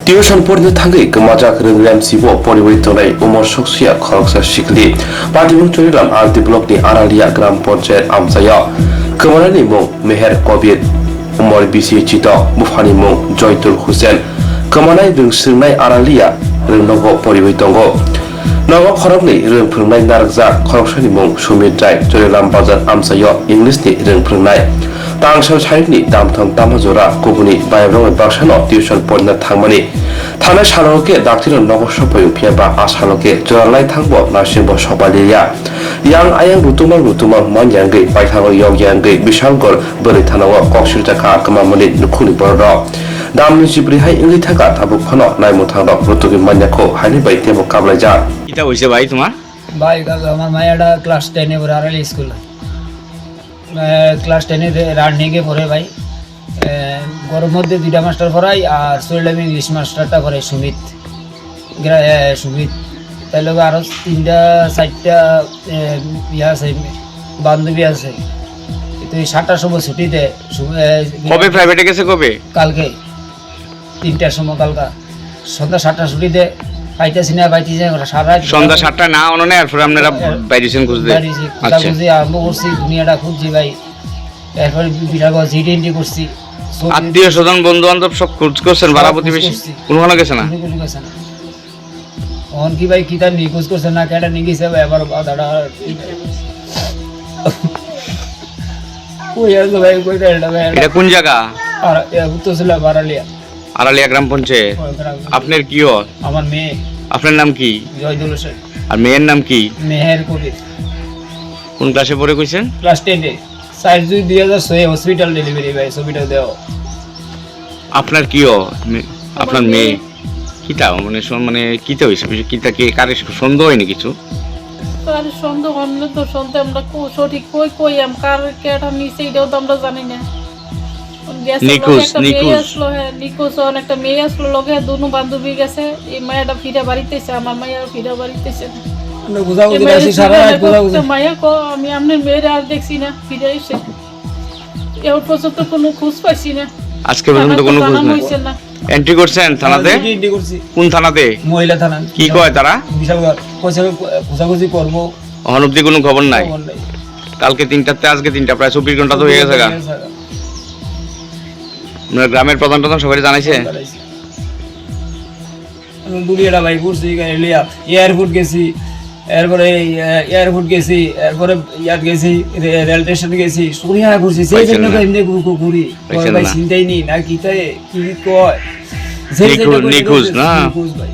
tuition পড়তে থাকে গমাজাক রংরাম SIBO পরিবর্তনায় Umar শখসিয়া খরকসা শিখলি পাটিমুং Charilam আলতি ব্লকনি আরালিয়া গ্রাম পঞ্চায়েত আমসায়া কমানানি মুং মেহের কবির Umar BC চিত বুফানি মুং জয়তুল হুসেন কমানাই রংসিংনাই আরালিয়া রংনগো পরিবর্তঙ্গ নগর খরকনি রংফুংনাই নারকজাক খরকসানি মুং সুমিত রায় চরিলাম বাজার আমসায়া ইংলিশনি রংফুংনাই तांगसाव साइडनि दामथां दामाजरा गुबुननि बायब्रंनि बाक्सानो टिउसन पढ़नो थांमानि थानाय सानोके डाक्टर नगर सफाय फियाबा आसालोके जरालाय थांबो नारसिंबो सबालिया यां आयां रुतुमां मानयांगै बायथाङो यंयांगै बिसांगल बोरै थानावो कक्सिलटाका कमामनि नुखुनि बरद दामनि जिब्रिहाय इंगै थाका थाबुक फानो नायमुथांनो रुतुगि मान्याखौ हानि बाय तेबो काबलायजा এটা হইছে ভাই তোমার ভাই আমার মায়াটা ক্লাস 10 এ পড়ে আরালি স্কুল ক্লাস 10 এ রানিংয়ে পড়ে ভাই গরম মধ্যে দুইটা মাস্টার পড়াই আর সোহেল ইংলিশ মাস্টারটা করে সুমিত তাই লোক আরো তিনটা চারটা ইয়া আছে বান্ধবী আছে তো এই 7টার সময় ছুটিতে কবে প্রাইভেটে গেছে কবে কালকে 3টার সময় কালকা সন্ধ্যা 7টা ছুটিতে পাইতেছি না সারা সন্ধ্যা 7টা না অননে আর পরে আপনারা বাইরেছেন খুঁজতে আচ্ছা খুঁজে আরম্ভ করছি দুনিয়াটা খুঁজছি ভাই এরপর বিশাল জিটেন্টি করছি আত্মীয় স্বজন বন্ধু বান্ধব সব খোঁজ করছেন বাড়া প্রতিবেশী কোনখানে গেছে না অন কি ভাই কি তার নিখোঁজ করছে না কেটা নিয়ে গেছে ভাই আবার দাদা কই আসলো ভাই কই এটা ভাই এটা কোন জায়গা আর উত্তর ছিল আরালিয়া গ্রাম পঞ্চায়েত আপনার কি হয় আমার মেয়ে আপনার নাম কি জয়দুল হোসেন আর মেয়ের নাম কি মেহের কবির কোন ক্লাসে পড়ে কইছেন ক্লাস 10 এ 4/2/2006 হসপিটাল ডেলিভারি ভাই ছবিটা দাও আপনার কি হয় আপনার মেয়ে কিটা মানে কিটা হইছে কিটা কি কারে সন্দেহ হয়নি কিছু আর সন্দেহ হলে তো সন্দেহ আমরা সঠিক কই কার কেটা নিচে এটাও তো আমরা জানি না নিখোঁজ অনেকটা মেয়ে আসলো লগে দুনো বান্ধবী গেছে এই মায়াটা ফিরে বাড়িতেছে আমার মায়া ফিরে বাড়িতেছে মায়া আমি আপনার মেয়েরা আর দেখছি না ফিরে এসে এর পর্যন্ত কোনো খোঁজ পাইছি না আজকে পর্যন্ত কোনো খোঁজ না এন্ট্রি করছেন থানাতে কোন থানাতে মহিলা থানা কি কয় তারা খোঁজাখুঁজি করবো অনবধি কোনো খবর নাই কালকে 3টাতে আজকে 3টা প্রায় 24 ঘন্টা তো হয়ে গেছে গা আপনার গ্রামের প্রধান সবাই জানাইছে দুলিয়াটা ভাই ঘুরছি এয়ারপোর্ট গেছি এরপরে এরপরে ইয়াত গেছি রেল স্টেশন গেছি সুরিয়া ঘুরছি সেই জন্য এমনি ঘুরি ভাই চিন্তাই নি না কি কয় নিখোঁজ না ভাই